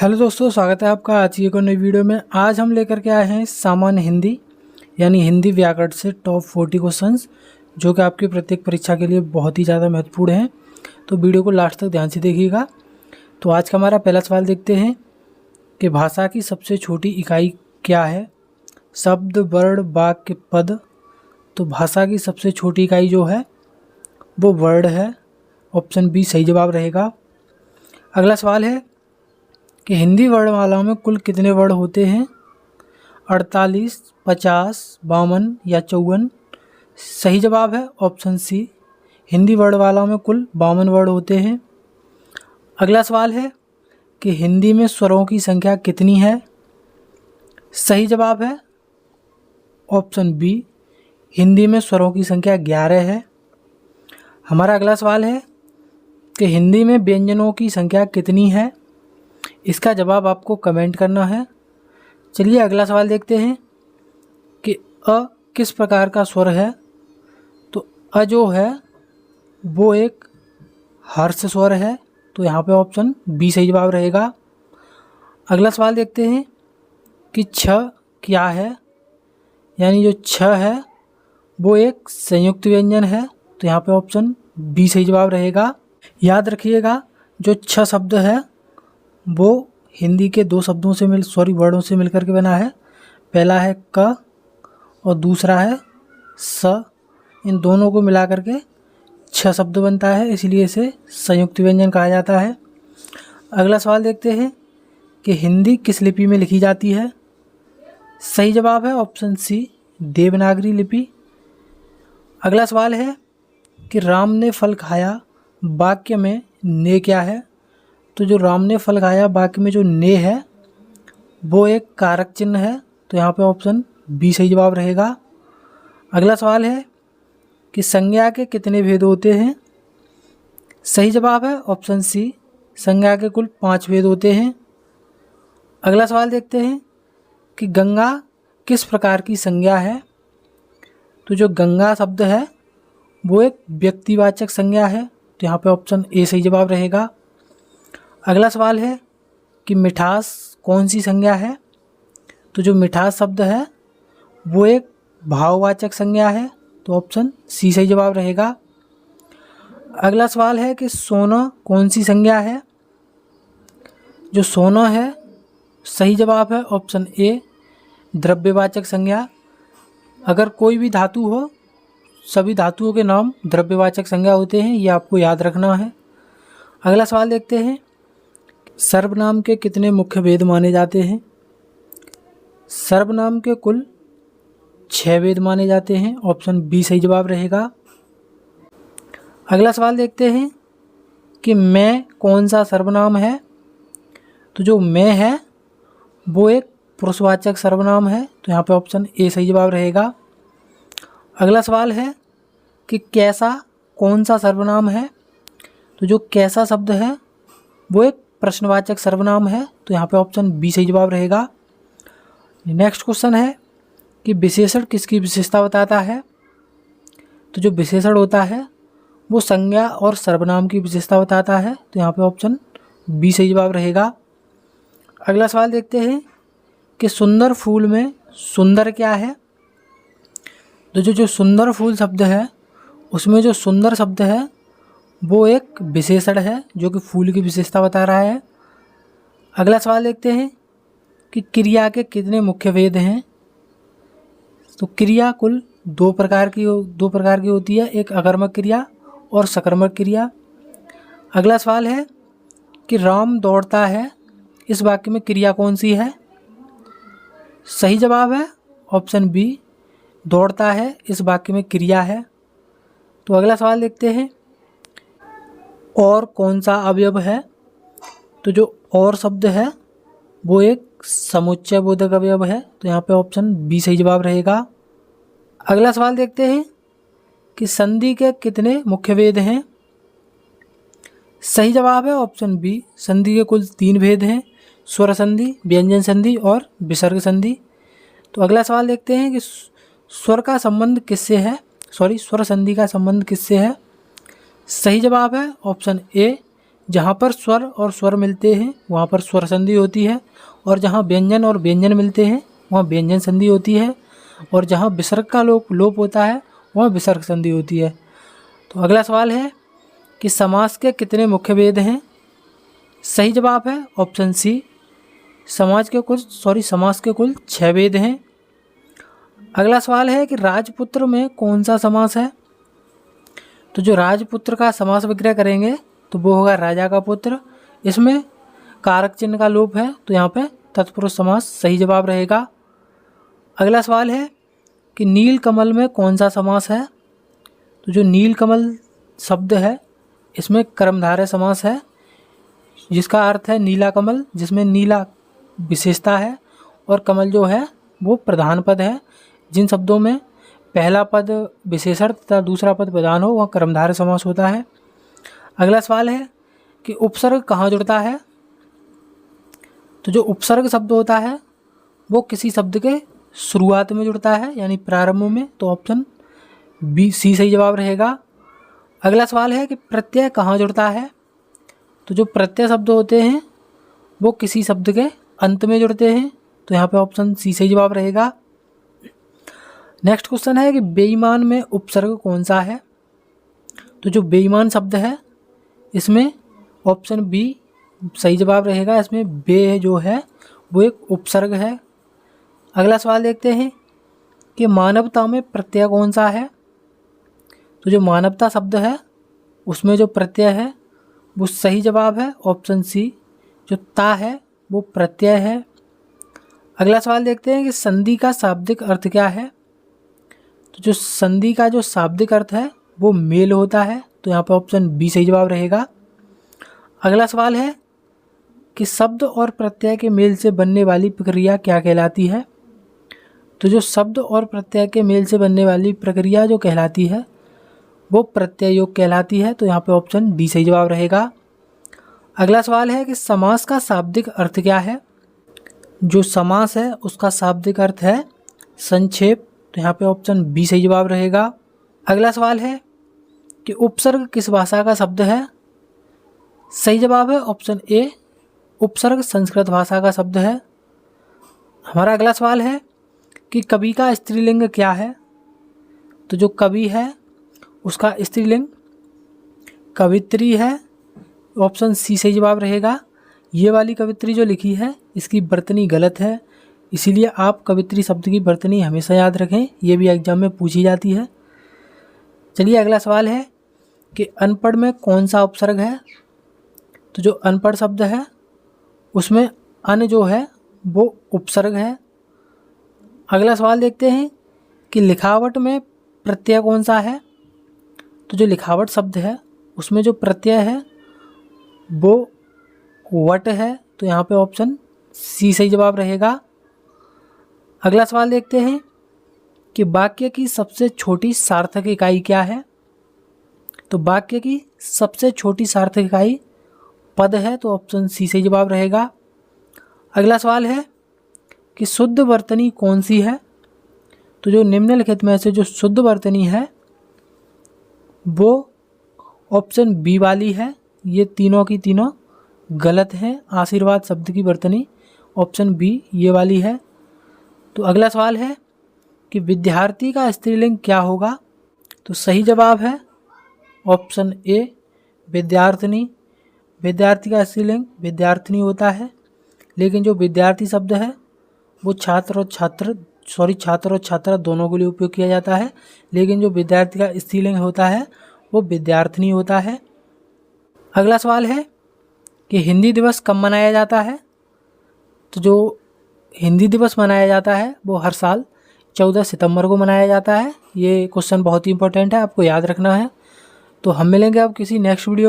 Hello दोस्तों, स्वागत है आपका आज की एक और नई वीडियो में। आज हम लेकर के आए हैं सामान्य हिंदी यानी हिंदी व्याकरण से टॉप 40 क्वेश्चंस जो कि आपकी प्रत्येक परीक्षा के लिए बहुत ही ज़्यादा महत्वपूर्ण हैं। तो वीडियो को लास्ट तक ध्यान से देखिएगा। तो आज का हमारा पहला सवाल देखते हैं कि भाषा की सबसे छोटी इकाई क्या है? शब्द, वर्ण, वाक्य, पद। तो भाषा की सबसे छोटी इकाई जो है वो वर्ड है। ऑप्शन बी सही जवाब रहेगा। अगला सवाल है कि हिंदी वर्णमाला में कुल कितने वर्ण होते हैं? 48, 50, 52 या 54। सही जवाब है ऑप्शन सी, हिंदी वर्णमाला में कुल 52 वर्ण होते हैं। अगला सवाल है कि हिंदी में स्वरों की संख्या कितनी है? सही जवाब है ऑप्शन बी, हिंदी में स्वरों की संख्या 11 है। हमारा अगला सवाल है कि हिंदी में व्यंजनों की संख्या कितनी है? इसका जवाब आपको कमेंट करना है। चलिए अगला सवाल देखते हैं कि अ किस प्रकार का स्वर है? तो अ जो है वो एक हर्ष स्वर है। तो यहाँ पे ऑप्शन बी सही जवाब रहेगा। अगला सवाल देखते हैं कि छ क्या है? यानी जो छ है वो एक संयुक्त व्यंजन है। तो यहाँ पे ऑप्शन बी सही जवाब रहेगा। याद रखिएगा जो छ शब्द है वो हिंदी के दो शब्दों से वर्डों से मिलकर के बना है। पहला है क और दूसरा है स। इन दोनों को मिला करके छ शब्द बनता है, इसलिए इसे संयुक्त व्यंजन कहा जाता है। अगला सवाल देखते हैं कि हिंदी किस लिपि में लिखी जाती है? सही जवाब है ऑप्शन सी, देवनागरी लिपि। अगला सवाल है कि राम ने फल खाया वाक्य में ने क्या है? तो जो राम ने फल खाया वाक्य में जो ने है वो एक कारक चिन्ह है। तो यहाँ पे ऑप्शन बी सही जवाब रहेगा। अगला सवाल है कि संज्ञा के कितने भेद होते हैं? सही जवाब है ऑप्शन सी, संज्ञा के कुल 5 भेद होते हैं। अगला सवाल देखते हैं कि गंगा किस प्रकार की संज्ञा है? तो जो गंगा शब्द है वो एक व्यक्तिवाचक संज्ञा है। तो यहाँ पे ऑप्शन ए सही जवाब रहेगा। अगला सवाल है कि मिठास कौन सी संज्ञा है? तो जो मिठास शब्द है वो एक भाववाचक संज्ञा है। तो ऑप्शन सी सही जवाब रहेगा। अगला सवाल है कि सोना कौन सी संज्ञा है? जो सोना है सही जवाब है ऑप्शन ए, द्रव्यवाचक संज्ञा। अगर कोई भी धातु हो, सभी धातुओं के नाम द्रव्यवाचक संज्ञा होते हैं, ये आपको याद रखना है। अगला सवाल देखते हैं, सर्वनाम के कितने मुख्य भेद माने जाते हैं? सर्वनाम के कुल 6 भेद माने जाते हैं। ऑप्शन बी सही जवाब रहेगा। अगला सवाल देखते हैं कि मैं कौन सा सर्वनाम है? तो जो मैं है वो एक पुरुषवाचक सर्वनाम है। तो यहाँ पे ऑप्शन ए सही जवाब रहेगा। अगला सवाल है कि कैसा कौन सा सर्वनाम है? तो जो कैसा शब्द है वो एक प्रश्नवाचक सर्वनाम है। तो यहाँ पे ऑप्शन बी सही जवाब रहेगा। नेक्स्ट क्वेश्चन है कि विशेषण किसकी विशेषता बताता है? तो जो विशेषण होता है वो संज्ञा और सर्वनाम की विशेषता बताता है। तो यहाँ पे ऑप्शन बी सही जवाब रहेगा। अगला सवाल देखते हैं कि सुंदर फूल में सुंदर क्या है? तो जो सुंदर फूल शब्द है उसमें जो सुंदर शब्द है वो एक विशेषण है जो कि फूल की विशेषता बता रहा है। अगला सवाल देखते हैं कि क्रिया के कितने मुख्य भेद हैं? तो क्रिया कुल दो प्रकार की होती है, एक अकर्मक क्रिया और सकर्मक क्रिया। अगला सवाल है कि राम दौड़ता है, इस वाक्य में क्रिया कौन सी है? सही जवाब है ऑप्शन बी, दौड़ता है इस वाक्य में क्रिया है। तो अगला सवाल देखते हैं, और कौन सा अवयव है? तो जो और शब्द है वो एक समुच्चय बोधक अवयव है। तो यहाँ पे ऑप्शन बी सही जवाब रहेगा। अगला सवाल देखते हैं कि संधि के कितने मुख्य भेद हैं? सही जवाब है ऑप्शन बी, संधि के कुल 3 भेद हैं, स्वर संधि, व्यंजन संधि और विसर्ग संधि। तो अगला सवाल देखते हैं कि स्वर संधि का संबंध किससे है? सही जवाब है ऑप्शन ए, जहाँ पर स्वर और स्वर मिलते हैं वहाँ पर स्वर संधि होती है, और जहाँ व्यंजन और व्यंजन मिलते हैं वहाँ व्यंजन संधि होती है, और जहाँ विसर्ग का लोप होता है वहाँ विसर्ग संधि होती है। तो अगला सवाल है कि समास के कितने मुख्य भेद हैं? सही जवाब है ऑप्शन सी, समास के कुल 6 भेद हैं। अगला सवाल है कि राजपुत्र में कौन सा समास है? तो जो राजपुत्र का समास विग्रह करेंगे तो वो होगा राजा का पुत्र। इसमें कारक चिन्ह का लोप है, तो यहाँ पे तत्पुरुष समास सही जवाब रहेगा। अगला सवाल है कि नील कमल में कौन सा समास है? तो जो नील कमल शब्द है इसमें कर्मधारय समास है, जिसका अर्थ है नीला कमल, जिसमें नीला विशेषता है और कमल जो है वो प्रधान पद है। जिन शब्दों में पहला पद विशेषण तथा दूसरा पद प्रधान हो वह कर्मधारय समास होता है। अगला सवाल है कि उपसर्ग कहाँ जुड़ता है? तो जो उपसर्ग शब्द होता है वो किसी शब्द के शुरुआत में जुड़ता है, यानी प्रारंभ में, तो ऑप्शन बी सी सही जवाब रहेगा। अगला सवाल है कि प्रत्यय कहाँ जुड़ता है? तो जो प्रत्यय शब्द होते हैं वो किसी शब्द के अंत में जुड़ते हैं, तो यहाँ पे ऑप्शन सी सही जवाब रहेगा। नेक्स्ट क्वेश्चन है कि बेईमान में उपसर्ग कौन सा है? तो जो बेईमान शब्द है इसमें ऑप्शन बी सही जवाब रहेगा। इसमें बे जो है वो एक उपसर्ग है। अगला सवाल देखते हैं कि मानवता में प्रत्यय कौन सा है? तो जो मानवता शब्द है उसमें जो प्रत्यय है वो सही जवाब है ऑप्शन सी, जो ता है वो प्रत्यय है। अगला सवाल देखते हैं कि संधि का शाब्दिक अर्थ क्या है? तो जो संधि का जो शाब्दिक अर्थ है वो मेल होता है, तो यहाँ पे ऑप्शन बी सही जवाब रहेगा। अगला सवाल है कि शब्द और प्रत्यय के मेल से बनने वाली प्रक्रिया क्या कहलाती है? तो जो शब्द और प्रत्यय के मेल से बनने वाली प्रक्रिया जो कहलाती है वो प्रत्यय योग कहलाती है, तो यहाँ पे ऑप्शन डी सही जवाब रहेगा। अगला सवाल है कि समास का शाब्दिक अर्थ क्या है? जो समास है उसका शाब्दिक अर्थ है संक्षेप, तो यहाँ पे ऑप्शन बी सही जवाब रहेगा। अगला सवाल है कि उपसर्ग किस भाषा का शब्द है? सही जवाब है ऑप्शन ए, उपसर्ग संस्कृत भाषा का शब्द है। हमारा अगला सवाल है कि कवि का स्त्रीलिंग क्या है? तो जो कवि है उसका स्त्रीलिंग कवित्री है, ऑप्शन सी सही जवाब रहेगा। ये वाली कवित्री जो लिखी है इसकी वर्तनी गलत है, इसीलिए आप कवित्री शब्द की वर्तनी हमेशा याद रखें, ये भी एग्जाम में पूछी जाती है। चलिए अगला सवाल है कि अनपढ़ में कौन सा उपसर्ग है? तो जो अनपढ़ शब्द है उसमें अन जो है वो उपसर्ग है। अगला सवाल देखते हैं कि लिखावट में प्रत्यय कौन सा है? तो जो लिखावट शब्द है उसमें जो प्रत्यय है वो वट है, तो यहाँ पे ऑप्शन सी सही जवाब रहेगा। अगला सवाल देखते हैं कि वाक्य की सबसे छोटी सार्थक इकाई क्या है? तो वाक्य की सबसे छोटी सार्थक इकाई पद है, तो ऑप्शन सी सही जवाब रहेगा। अगला सवाल है कि शुद्ध वर्तनी कौन सी है? तो जो निम्नलिखित में से जो शुद्ध वर्तनी है वो ऑप्शन बी वाली है। ये तीनों की तीनों गलत हैं। आशीर्वाद शब्द की वर्तनी ऑप्शन बी ये वाली है। तो अगला सवाल है कि विद्यार्थी का स्त्रीलिंग क्या होगा? तो सही जवाब है ऑप्शन ए विद्यार्थिनी। विद्यार्थी का स्त्रीलिंग विद्यार्थिनी होता है, लेकिन जो विद्यार्थी शब्द है वो छात्र और छात्रा दोनों के लिए उपयोग किया जाता है, लेकिन जो विद्यार्थी का स्त्रीलिंग होता है वो विद्यार्थिनी होता है। अगला सवाल है कि हिंदी दिवस कब मनाया जाता है? तो जो हिंदी दिवस मनाया जाता है वो हर साल 14 सितंबर को मनाया जाता है। ये क्वेश्चन बहुत ही इंपॉर्टेंट है, आपको याद रखना है। तो हम मिलेंगे अब किसी नेक्स्ट वीडियो